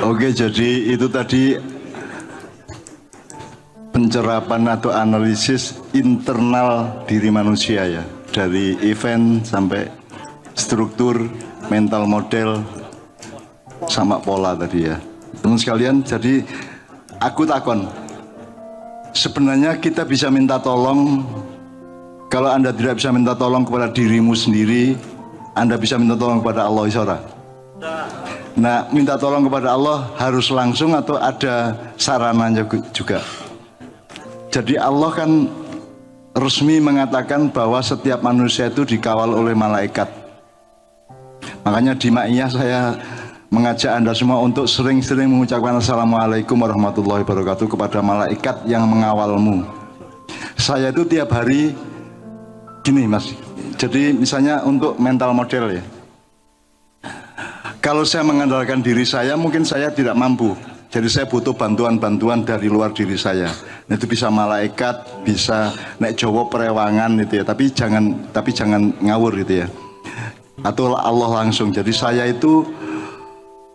Oke, jadi itu tadi pencerapan atau analisis internal diri manusia ya, dari event sampai struktur, mental model, sama pola tadi ya. Teman sekalian, jadi aku takon, sebenarnya kita bisa minta tolong. Kalau Anda tidak bisa minta tolong kepada dirimu sendiri, Anda bisa minta tolong kepada Allah Isra. Nah, minta tolong kepada Allah harus langsung atau ada sarananya juga. Jadi Allah kan resmi mengatakan bahwa setiap manusia itu dikawal oleh malaikat. Makanya di Ma'iyah saya mengajak Anda semua untuk sering-sering mengucapkan Assalamualaikum warahmatullahi wabarakatuh kepada malaikat yang mengawalmu. Saya itu tiap hari gini Mas, jadi misalnya untuk mental model ya, kalau saya mengandalkan diri saya, mungkin saya tidak mampu. Jadi saya butuh bantuan-bantuan dari luar diri saya. Itu bisa malaikat, bisa nek Jawa perewangan gitu ya. Tapi jangan ngawur gitu ya. Atau Allah langsung. Jadi saya itu,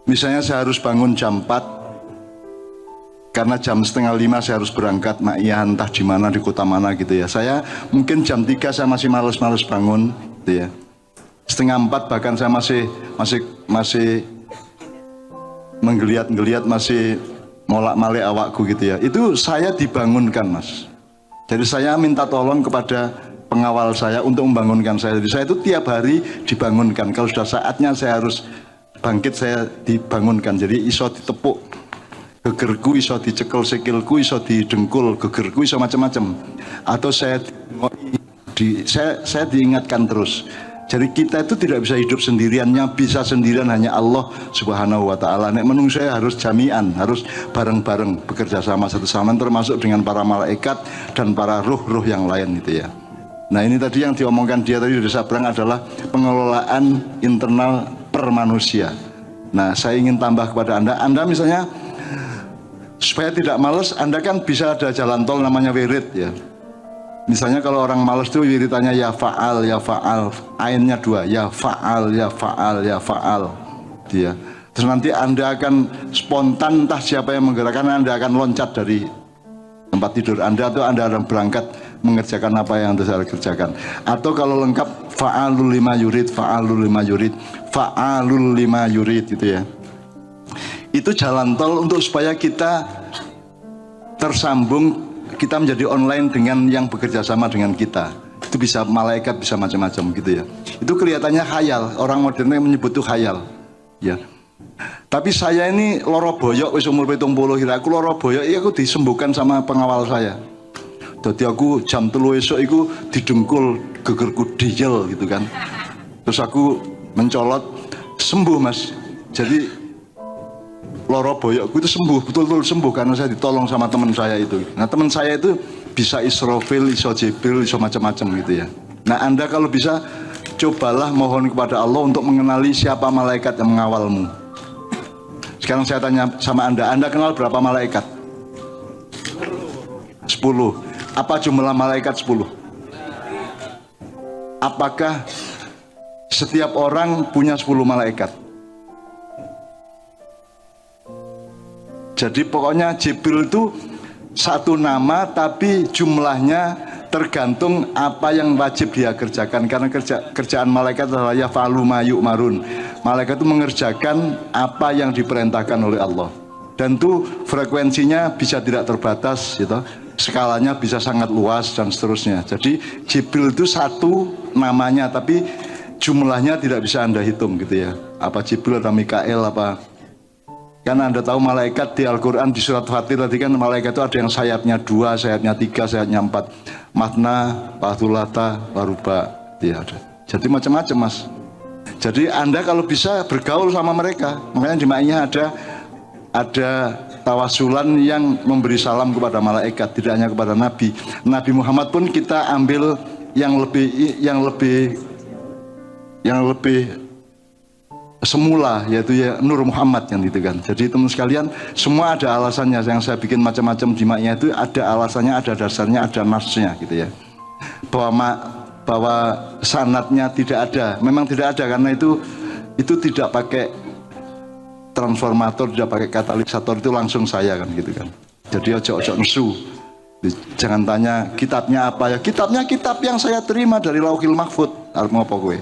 misalnya saya harus bangun jam 4, karena jam 4:30 saya harus berangkat Ma'iyah entah di mana, di kota mana gitu ya. Saya mungkin jam 3 saya masih males-males bangun gitu ya. 3:30 bahkan saya masih menggeliat-geliat, masih molak-malik awakku gitu ya. Itu saya dibangunkan Mas. Jadi saya minta tolong kepada pengawal saya untuk membangunkan saya. Jadi saya itu tiap hari dibangunkan. Kalau sudah saatnya saya harus bangkit, saya dibangunkan. Jadi iso ditepuk gegerku, iso dicekel sikilku, iso didengkul gegerku, iso macam-macam. Atau saya diingatkan terus. Jadi kita itu tidak bisa hidup sendiriannya, bisa sendirian hanya Allah Subhanahu wa Ta'ala. Nek menungso saya harus jami'an, harus bareng-bareng bekerja sama satu sama, termasuk dengan para malaikat dan para ruh-ruh yang lain gitu ya. Nah ini tadi yang diomongkan dia tadi di Sabrang adalah pengelolaan internal per manusia. Nah saya ingin tambah kepada Anda misalnya supaya tidak males, Anda kan bisa ada jalan tol namanya wirid ya. Misalnya kalau orang malas itu wiritannya ya fa'al, ainnya 2, ya fa'al, ya fa'al, ya fa'al dia. Terus nanti Anda akan spontan, entah siapa yang menggerakkan, Anda akan loncat dari tempat tidur Anda, atau Anda akan berangkat mengerjakan apa yang Anda kerjakan. Atau kalau lengkap fa'alul lima yurid, fa'alul lima yurid, fa'alul lima yurid gitu ya. Itu jalan tol untuk supaya kita tersambung, kita menjadi online dengan yang bekerja sama dengan kita. Itu bisa malaikat, bisa macam-macam gitu ya. Itu kelihatannya khayal, orang modern menyebut itu khayal ya. Tapi saya ini loro boyok wis umur 70 kira, aku loro boyok aku disembuhkan sama pengawal saya. Jadi aku jam 3 esok itu didengkul gegerku dijel gitu kan. Terus aku mencolot, sembuh Mas. Jadi loro boyokku itu sembuh, betul-betul sembuh karena saya ditolong sama teman saya itu. Nah teman saya itu bisa Israfil, iso Jibril, iso macam-macam gitu ya. Nah Anda kalau bisa cobalah mohon kepada Allah untuk mengenali siapa malaikat yang mengawalmu. Sekarang saya tanya sama Anda kenal berapa malaikat? 10. Apa jumlah malaikat 10? Apakah setiap orang punya 10 malaikat? Jadi pokoknya Jibril itu satu nama, tapi jumlahnya tergantung apa yang wajib dia kerjakan. Karena kerjaan malaikat adalah yaf'alu ma yu'marun. Malaikat itu mengerjakan apa yang diperintahkan oleh Allah. Dan itu frekuensinya bisa tidak terbatas gitu. Skalanya bisa sangat luas dan seterusnya. Jadi Jibril itu satu namanya, tapi jumlahnya tidak bisa Anda hitung gitu ya. Apa Jibril atau Mikael apa. Karena Anda tahu malaikat di Al-Quran di surat Fatir tadi kan malaikat itu ada yang sayapnya 2, sayapnya 3, sayapnya 4. Matna, Pathulata, Waruba ya, jadi macam-macam Mas. Jadi Anda kalau bisa bergaul sama mereka. Makanya di Ma'iyah ada tawasulan yang memberi salam kepada malaikat, tidak hanya kepada Nabi. Nabi Muhammad pun kita ambil yang lebih semula, yaitu ya Nur Muhammad yang gitu kan. Jadi teman sekalian, semua ada alasannya. Yang saya bikin macam-macam di Ma'iyah itu ada alasannya, ada dasarnya, ada nasnya gitu ya. Bahwa bahwa sanatnya tidak ada. Memang tidak ada karena itu tidak pakai transformator, tidak pakai katalisator, itu langsung saya kan gitu kan. Jadi ojo nesu. Jangan tanya kitabnya apa ya. Kitabnya kitab yang saya terima dari Lauhil Mahfud. Arep ngopo kowe?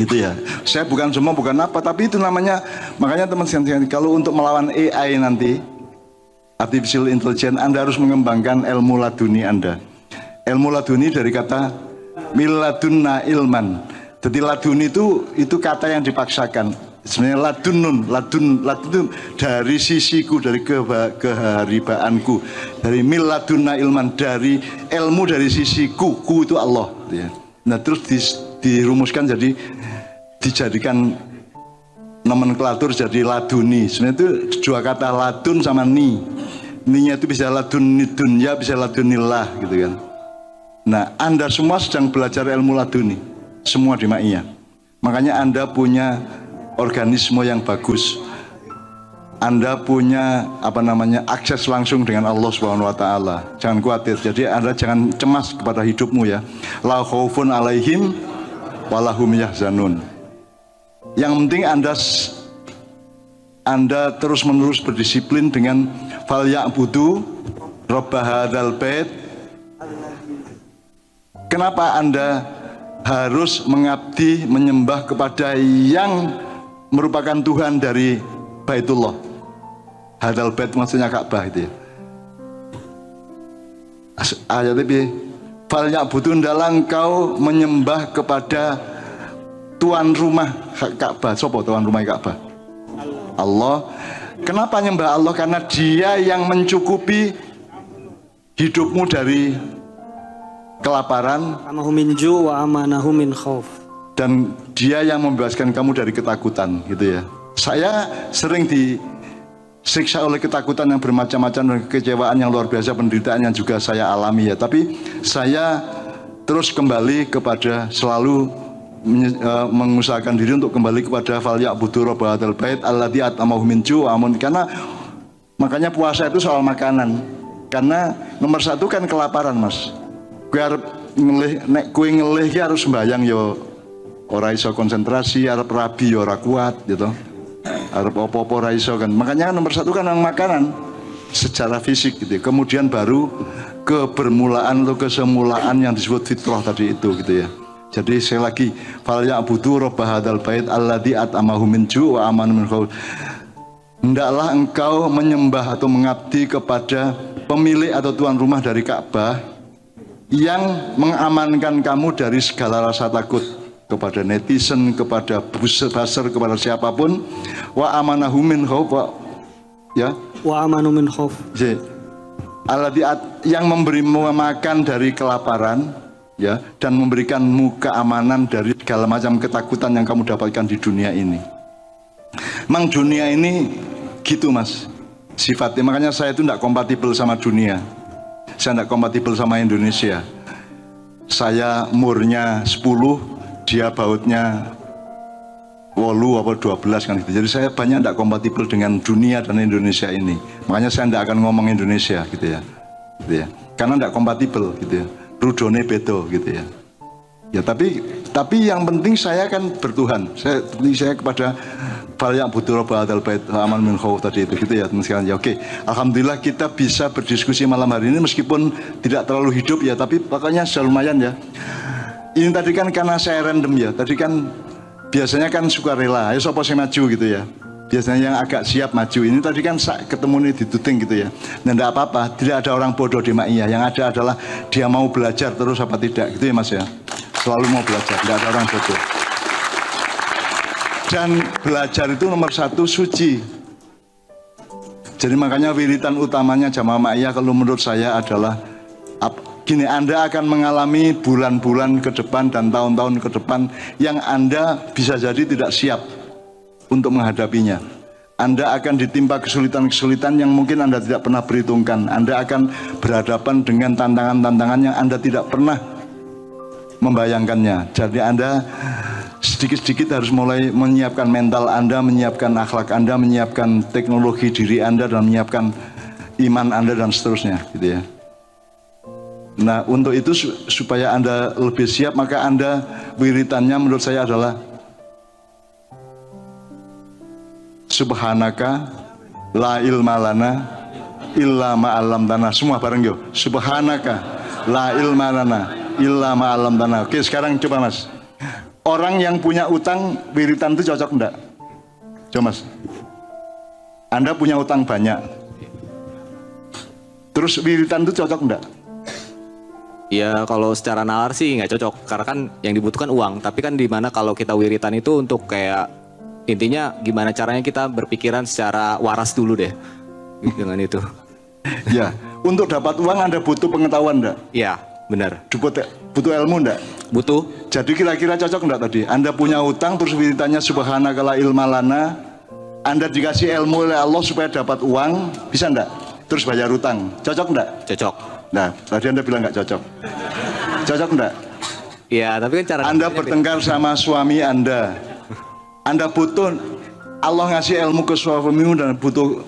Gitu ya. Saya bukan semua, bukan apa, tapi itu namanya, makanya teman-teman kalau untuk melawan AI nanti, artificial intelligence, Anda harus mengembangkan ilmu laduni Anda. Ilmu laduni dari kata miladunna ilman. Jadi laduni itu kata yang dipaksakan. Sebenarnya ladun dari sisiku, dari keharibaanku, dari miladunna ilman, dari ilmu dari sisiku, ku itu Allah. Nah terus dirumuskan jadi dijadikan nomenklatur jadi laduni. Sebenarnya itu dua kata ladun sama ni. Ninya itu bisa ladun dunya, bisa ladunillah gitu kan. Nah, Anda semua sedang belajar ilmu laduni, semua di Ma'iyah. Makanya Anda punya organisme yang bagus. Anda punya akses langsung dengan Allah Subhanahu wa taala. Jangan khawatir. Jadi Anda jangan cemas kepada hidupmu ya. La khaufun alaihim walahum yahzanun. Yang penting Anda terus-menerus berdisiplin dengan fal ya'budu rabb hadzal bait. Kenapa Anda harus mengabdi, menyembah kepada yang merupakan Tuhan dari Baitullah? Hadzal bait maksudnya Ka'bah itu ya. Ayat ini fal ya'budu, hendaklah engkau menyembah kepada tuan rumah Ka'bah. Siapa tuan rumah Ka'bah? Allah. Kenapa nyembah Allah? Karena Dia yang mencukupi hidupmu dari kelaparan, dan Dia yang membebaskan kamu dari ketakutan, gitu ya. Saya sering disiksa oleh ketakutan yang bermacam-macam dan kekecewaan yang luar biasa, penderitaan yang juga saya alami ya. Tapi saya terus kembali kepada selalu mengusahakan diri untuk kembali kepada fal ya'budu rabb hadzal bait alladzi at'amahum min ju' amun. Karena makanya puasa itu soal makanan. Karena nomor satu kan kelaparan, Mas. Kowe arep ngelih, nek kowe ngelih ki harus sembayang yo ora iso konsentrasi, arep rabi yo ora kuat gitu. Arep apa-apa ora iso kan. Makanya nomor satu kan makanan secara fisik gitu. Kemudian baru kebermulaan atau kesemulaan yang disebut fitrah tadi itu gitu ya. Jadi sekali lagi fal ya'budu rabb hadzal bait alladzi at'amahum min ju' wa amanu min khauf. Hendaklah engkau menyembah atau mengabdi kepada pemilik atau tuan rumah dari Ka'bah yang mengamankan kamu dari segala rasa takut, kepada netizen, kepada buzzer, kepada siapapun. Wa amanahum min khauf, ya. Wa amanu min khauf. Alladzi yang memberi makan dari kelaparan, ya, dan memberikanmu keamanan dari segala macam ketakutan yang kamu dapatkan di dunia ini. Memang dunia ini gitu, Mas, sifatnya. Makanya saya itu tidak kompatibel sama dunia. Saya tidak kompatibel sama Indonesia. Saya umurnya 10, dia bautnya 8 atau 12 kan gitu. Jadi saya banyak tidak kompatibel dengan dunia dan Indonesia ini. Makanya saya tidak akan ngomong Indonesia gitu ya. Gitu ya. Karena tidak kompatibel gitu ya. Rudone bedo gitu ya. Ya tapi yang penting saya kan bertuhan. Saya kepada fal ya'budu rabb hadzal bait aman min khauf tadi itu gitu ya teman sekalian. Ya oke. Alhamdulillah kita bisa berdiskusi malam hari ini meskipun tidak terlalu hidup ya, tapi pokoknya sudah lumayan ya. Ini tadi kan karena saya random ya. Tadi kan biasanya kan sukarela. Ayo sapa sing maju gitu ya. Biasanya yang agak siap maju. Ini tadi kan ketemu nih di tuting gitu ya. Nah tidak apa-apa, tidak ada orang bodoh di Ma'iyah. Yang ada adalah dia mau belajar terus apa tidak gitu ya Mas ya. Selalu mau belajar, tidak ada orang bodoh. Dan belajar itu nomor satu suci. Jadi makanya wiritan utamanya jamaah Ma'iyah kalau menurut saya adalah gini, Anda akan mengalami bulan-bulan ke depan dan tahun-tahun ke depan yang Anda bisa jadi tidak siap untuk menghadapinya. Anda akan ditimpa kesulitan-kesulitan yang mungkin Anda tidak pernah perhitungkan. Anda akan berhadapan dengan tantangan-tantangan yang Anda tidak pernah membayangkannya. Jadi Anda sedikit-sedikit harus mulai menyiapkan mental Anda, menyiapkan akhlak Anda, menyiapkan teknologi diri Anda, dan menyiapkan iman Anda dan seterusnya gitu ya. Nah, untuk itu supaya Anda lebih siap, maka Anda wiritannya menurut saya adalah Subhanaka la ilma lana illa ma 'allamtana. Semua bareng yo. Subhanaka la ilma lana illa ma 'allamtana. Oke, sekarang coba Mas. Orang yang punya utang wiritan itu cocok enggak? Coba Mas. Anda punya utang banyak. Terus wiritan itu cocok enggak? Ya kalau secara nalar sih nggak cocok, karena kan yang dibutuhkan uang. Tapi kan dimana kalau kita wiritan itu untuk kayak intinya gimana caranya kita berpikiran secara waras dulu deh dengan itu. Ya, untuk dapat uang Anda butuh pengetahuan enggak? Iya, benar. Butuh ilmu enggak? Butuh. Jadi kira-kira cocok enggak tadi? Anda punya utang terus wiritannya Subhanaka la ilma lana. Anda dikasih ilmu oleh Allah supaya dapat uang, bisa enggak? Terus bayar utang, cocok enggak? Cocok. Nah, tadi Anda bilang enggak cocok. Cocok enggak? Iya, tapi kan cara Anda bertengkar sama suami Anda. Anda butuh, Allah ngasih ilmu ke suamimu dan butuh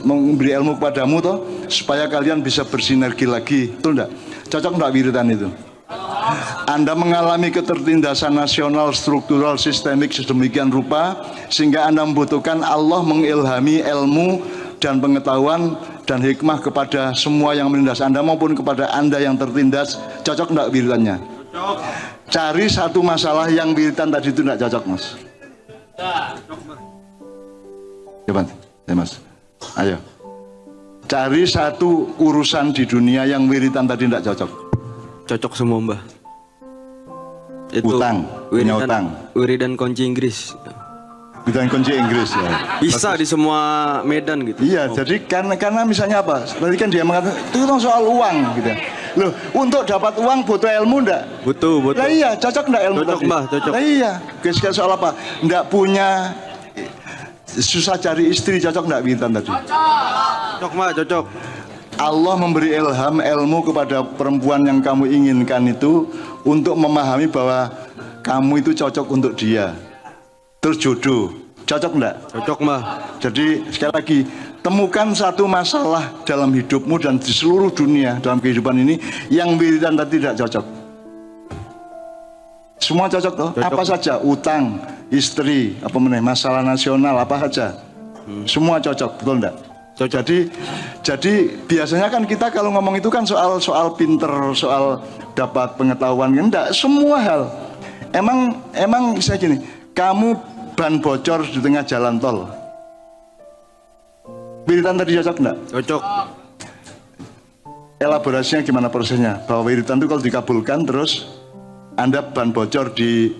memberi ilmu kepadamu toh, supaya kalian bisa bersinergi lagi, betul enggak? Cocok enggak wiritan itu? Anda mengalami ketertindasan nasional, struktural, sistemik sedemikian rupa sehingga Anda membutuhkan Allah mengilhami ilmu dan pengetahuan dan hikmah kepada semua yang menindas Anda maupun kepada Anda yang tertindas. Cocok enggak wiritannya? Cocok. Cari satu masalah yang wiritan tadi itu enggak cocok, Mas. Coba, ya Mas. Ayo. Cari satu urusan di dunia yang wiritan tadi enggak cocok. Cocok semua Mbah. Itu Utang, punya utang. Wiridan kunci Inggris. Wiritan kunci Inggris ya. Bisa di semua medan gitu. Iya, jadi karena misalnya apa? Tadi kan dia mengatakan itu kan soal uang gitu. Loh, untuk dapat uang butuh ilmu enggak? Butuh. Lah iya, cocok enggak ilmu Cocok tadi? Mbah, cocok. Lah iya, soal apa? Enggak punya, susah cari istri, cocok enggak wiritan tadi? Cocok Mbah, cocok. Allah memberi ilham ilmu kepada perempuan yang kamu inginkan itu untuk memahami bahwa kamu itu cocok untuk dia. Terus jodoh, cocok enggak? Cocok Mbah. Jadi sekali lagi, temukan satu masalah dalam hidupmu dan di seluruh dunia dalam kehidupan ini yang wiritan tadi tidak cocok. Semua cocok toh? Cocok. Apa saja, utang, istri, apa masalah nasional, apa saja. Semua cocok, betul enggak? Cocok. Jadi biasanya kan kita kalau ngomong itu kan soal pinter, soal dapat pengetahuan, enggak, semua hal. Emang saya gini, kamu ban bocor di tengah jalan tol. Wiritan tadi cocok enggak? Cocok. Elaborasinya gimana prosesnya? Bahwa wiritan itu kalau dikabulkan terus Anda ban bocor di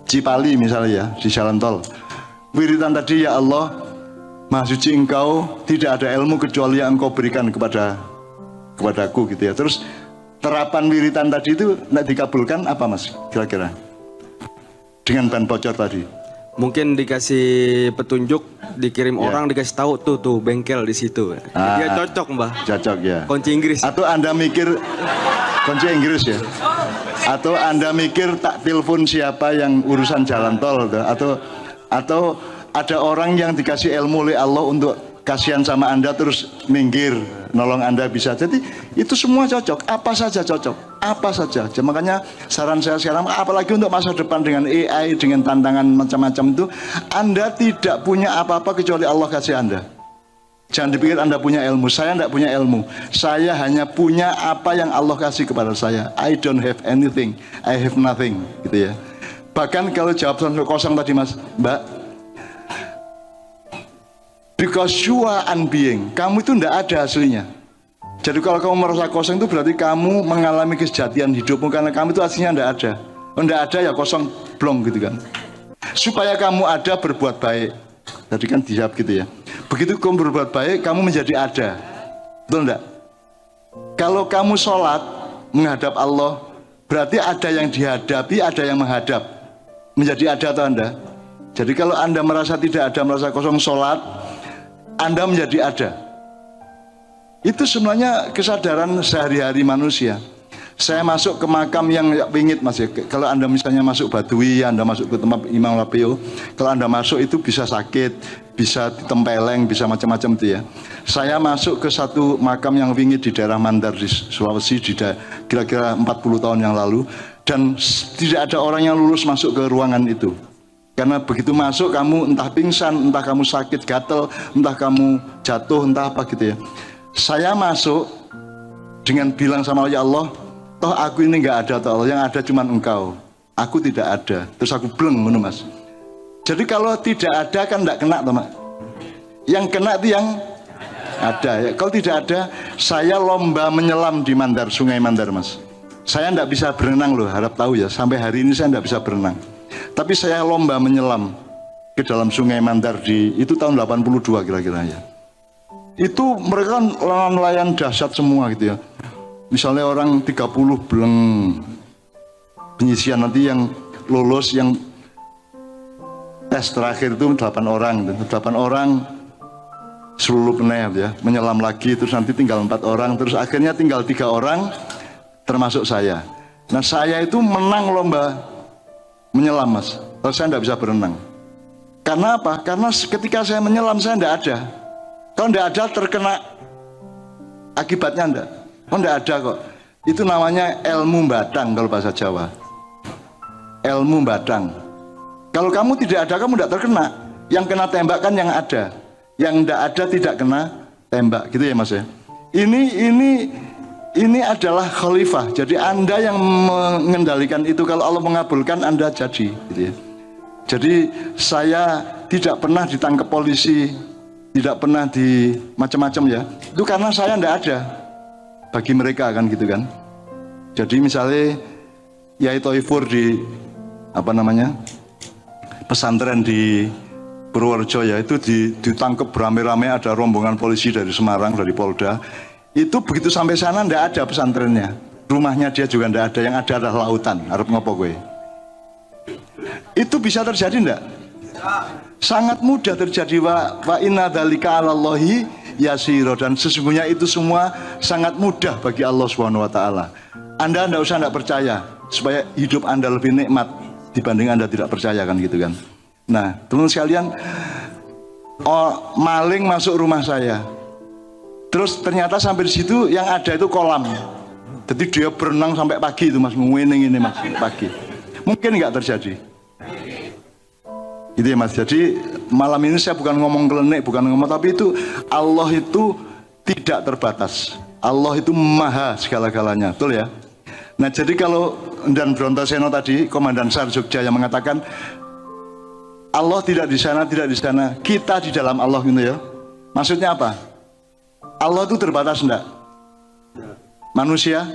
Cipali misalnya ya, di jalan tol. Wiritan tadi, ya Allah, Maha suci Engkau, tidak ada ilmu kecuali yang Engkau berikan kepadaku gitu ya. Terus terapan wiritan tadi itu nak dikabulkan apa Mas kira-kira? Dengan ban bocor tadi. Mungkin dikasih petunjuk, dikirim Ya. orang, dikasih tahu tuh bengkel di situ. Dia cocok Mbah. Cocok ya. Kunci Inggris. Atau Anda mikir kunci Inggris ya? Atau Anda mikir tak telepon siapa yang urusan jalan tol atau ada orang yang dikasih ilmu oleh Allah untuk kasihan sama Anda terus minggir nolong Anda bisa. Jadi itu semua cocok, apa saja cocok, apa saja. Makanya saran saya sekarang, apalagi untuk masa depan dengan AI, dengan tantangan macam-macam itu, Anda tidak punya apa-apa kecuali Allah kasih Anda. Jangan dipikir Anda punya ilmu. Saya tidak punya ilmu. Saya hanya punya apa yang Allah kasih kepada saya. I don't have anything, I have nothing, gitu ya. Bahkan kalau jawab kosong tadi Mas, Mbak, because you are unbeing, kamu itu tidak ada aslinya. Jadi kalau kamu merasa kosong itu berarti kamu mengalami kesejatian hidupmu, karena kamu itu aslinya tidak ada. Tidak ada ya kosong blong gitu kan. Supaya kamu ada, berbuat baik. Tadi kan dijawab gitu ya. Begitu kamu berbuat baik, kamu menjadi ada. Betul enggak? Kalau kamu sholat menghadap Allah, berarti ada yang dihadapi, ada yang menghadap. Menjadi ada atau Anda? Jadi kalau Anda merasa tidak ada, merasa kosong sholat, Anda menjadi ada. Itu sebenarnya kesadaran sehari-hari manusia. Saya masuk ke makam yang pingit Mas ya. Kalau Anda misalnya masuk Badui, Anda masuk ke tempat Imam Lapio, kalau Anda masuk itu bisa sakit, bisa ditempeleng, bisa macam-macam itu ya. Saya masuk ke satu makam yang pingit di daerah Mandar di Sulawesi kira-kira 40 tahun yang lalu, dan tidak ada orang yang lulus masuk ke ruangan itu. Karena begitu masuk kamu entah pingsan, entah kamu sakit gatel, entah kamu jatuh, entah apa gitu ya. Saya masuk dengan bilang sama Allah, toh aku ini nggak ada, toh yang ada cuma engkau, aku tidak ada. Terus aku bleng ngono Mas. Jadi kalau tidak ada kan tidak kena toh Mas. Yang kena itu yang ada ya. Kalau tidak ada, saya lomba menyelam di Mandar, Sungai Mandar Mas. Saya tidak bisa berenang loh, harap tahu ya. Sampai hari ini saya tidak bisa berenang. Tapi saya lomba menyelam ke dalam Sungai Mandar itu tahun 82 kira-kira ya. Itu mereka kan nelayan dahsyat semua gitu ya. Misalnya orang 30 beleng penyisian, nanti yang lolos yang tes terakhir itu 8 orang. 8 orang seluruh peneh ya, menyelam lagi, terus nanti tinggal 4 orang, terus akhirnya tinggal 3 orang termasuk saya. Nah saya itu menang lomba menyelam Mas, kalau saya tidak bisa berenang. Karena apa? Karena ketika saya menyelam saya tidak ada. Kalau tidak ada terkena akibatnya enggak. Oh enggak ada kok. Itu namanya ilmu batang kalau bahasa Jawa. Ilmu batang. Kalau kamu tidak ada, kamu tidak terkena. Yang kena tembak kan yang ada. Yang enggak ada tidak kena tembak. Gitu ya Mas ya. Ini adalah khalifah. Jadi Anda yang mengendalikan itu. Kalau Allah mengabulkan Anda jadi gitu ya. Jadi saya tidak pernah ditangkap polisi, tidak pernah di macam-macam ya. Itu karena saya tidak ada. Bagi mereka kan gitu kan. Jadi misalnya Yai Toifur di pesantren di Purworejo ya, itu ditangkap beramai-ramai, ada rombongan polisi dari Semarang, dari Polda. Itu begitu sampai sana ndak ada pesantrennya, rumahnya dia juga ndak ada, yang ada adalah lautan. Arep ngopo gue? Itu bisa terjadi ndak? Sangat mudah terjadi. Wa inna dzalika 'alallahi yasiro, dan sesungguhnya itu semua sangat mudah bagi Allah Subhanahu wa taala. Anda enggak usah enggak percaya supaya hidup Anda lebih nikmat dibanding Anda tidak percaya kan gitu kan. Nah, teman sekalian, maling masuk rumah saya. Terus ternyata sampai di situ yang ada itu kolam. Jadi dia berenang sampai pagi itu Mas, ngewening ini Mas, pagi. Mungkin enggak terjadi. Gitu ya Mas. Jadi malam ini saya bukan ngomong kelenik, bukan ngomong, tapi itu Allah itu tidak terbatas. Allah itu maha segala-galanya, betul ya? Nah jadi kalau dan Brontoseno tadi, Komandan SAR Jogja yang mengatakan Allah tidak di sana, tidak di sana, kita di dalam Allah gitu ya. Maksudnya apa? Allah itu terbatas enggak? Manusia?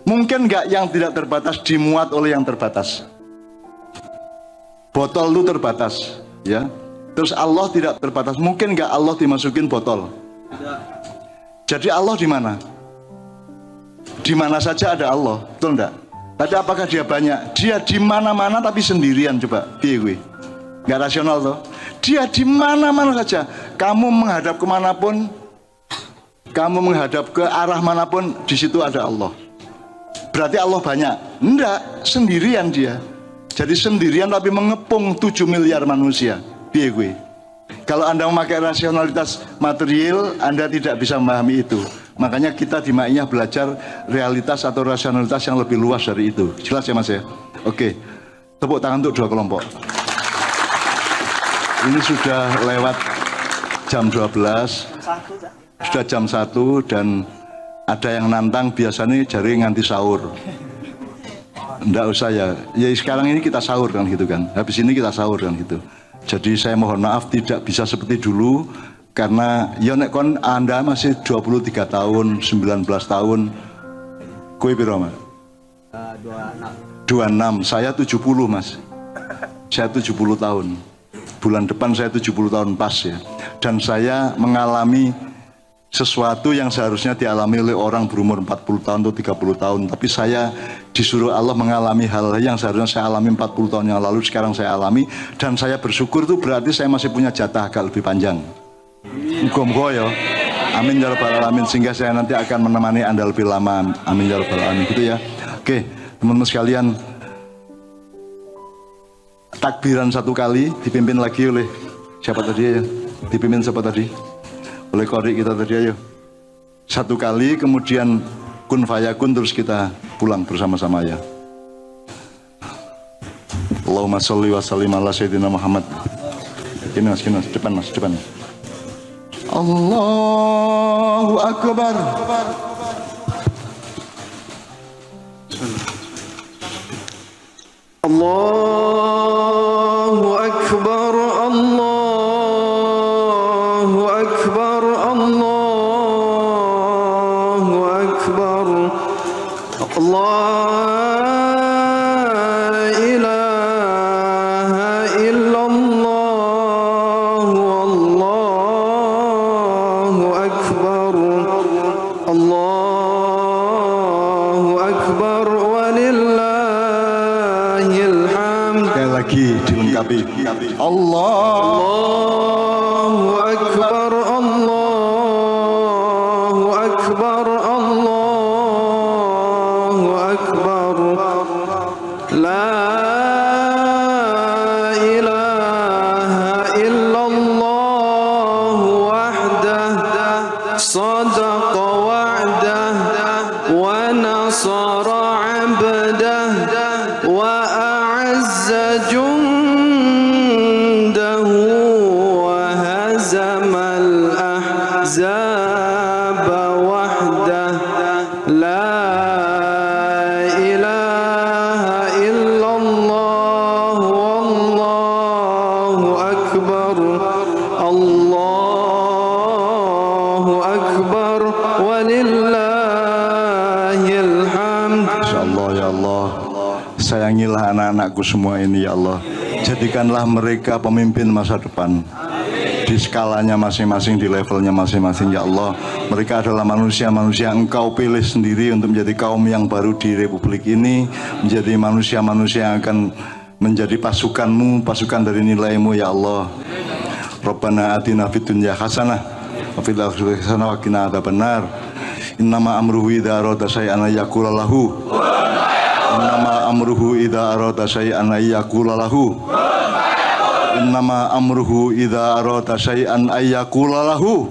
Mungkin enggak yang tidak terbatas dimuat oleh yang terbatas? Botol itu terbatas, ya. Terus Allah tidak terbatas. Mungkin nggak Allah dimasukin botol? Jadi Allah di mana? Di mana saja ada Allah, betul enggak? Tapi apakah dia banyak? Dia di mana-mana tapi sendirian, coba. Piye nggak rasional toh? Dia di mana-mana saja. Kamu menghadap kemanapun, kamu menghadap ke arah manapun, di situ ada Allah. Berarti Allah banyak? Enggak, sendirian dia. Jadi sendirian tapi mengepung 7 miliar manusia. Piye gue? Kalau Anda memakai rasionalitas material, Anda tidak bisa memahami itu. Makanya kita di Ma'iyah belajar realitas atau rasionalitas yang lebih luas dari itu. Jelas ya Mas ya? Oke. Tepuk tangan untuk dua kelompok. Ini sudah lewat jam 12. Sudah jam 1 dan ada yang nantang biasanya jari nganti sahur. Enggak usah ya. Ya sekarang ini kita sahur kan gitu kan. Habis ini kita sahur kan gitu. Jadi saya mohon maaf tidak bisa seperti dulu karena ya nek kon Anda masih 23 tahun, 19 tahun. Kowe piro, Mas? 26. Saya 70, Mas. Saya 70 tahun. Bulan depan saya 70 tahun pas ya. Dan saya mengalami sesuatu yang seharusnya dialami oleh orang berumur 40 tahun atau 30 tahun. Tapi saya disuruh Allah mengalami hal yang seharusnya saya alami 40 tahun yang lalu, sekarang saya alami. Dan saya bersyukur itu berarti saya masih punya jatah agak lebih panjang. Muga-muga ya. Amin ya rabbal alamin, sehingga saya nanti akan menemani Anda lebih lama. Amin ya rabbal alamin, gitu ya. Oke, teman-teman sekalian, takbiran satu kali dipimpin lagi oleh siapa tadi ya? Dipimpin siapa tadi? Oleh qori kita tadi, ayo. Satu kali, kemudian kun fayakun, terus kita pulang bersama-sama ya. Allahumma sholli wa sallim ala sayyidina Muhammad. Gini mas, depan mas, depan. Allahu Akbar. Allahu Akbar, Allahu Akbar, Allahu Akbar. La ilaha illallah, Allahu Akbar, Allahu Akbar, walillahil hamd. Sekali lagi dilengkapi. Allah. Allahu Akbar, Allahu Akbar, Allahu Akbar. La ilaha illallah wahdah, sadaqa wa'dah, wa nasara 'abdah, wa a'azza jundahu, wa hazamal ahzaba wahdah. La ilaha illallah, wallahu akbar, Allahu akbar, walillahil hamd. Insyaallah ya Allah, sayangilah anak-anakku semua ini ya Allah. Jadikanlah mereka pemimpin masa depan. Di skalanya masing-masing, di levelnya masing-masing ya Allah. Mereka adalah manusia-manusia yang Engkau pilih sendiri untuk menjadi kaum yang baru di Republik ini, menjadi manusia-manusia yang akan menjadi pasukanmu, pasukan dari nilaimu ya Allah. Rabbana atina fid dunya hasanah wa fil akhirati hasanah wa qina adzabannar. Innama amruhu idza arada syai'an yaqula lahu. Innama amruhu idza arada syai'an yaqula lahu. Innama amruhu idza arada syai'an yaqula lahu.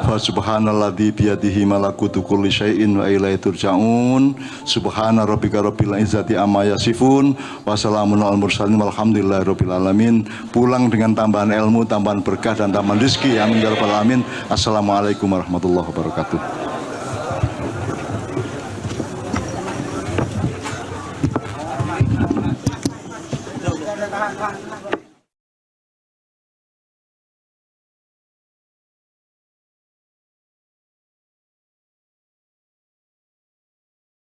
Fa subhanalladzi biyadihi malakutu kulli syai'in wa ilaihi turja'un. Subhana rabbika rabbil izzati amma yasifun wa salamun alal mursalin walhamdulillahi rabbil alamin. Pulang dengan tambahan ilmu, tambahan berkah dan tambahan rezeki. Amin ya rabbal alamin. Assalamualaikum warahmatullahi wabarakatuh.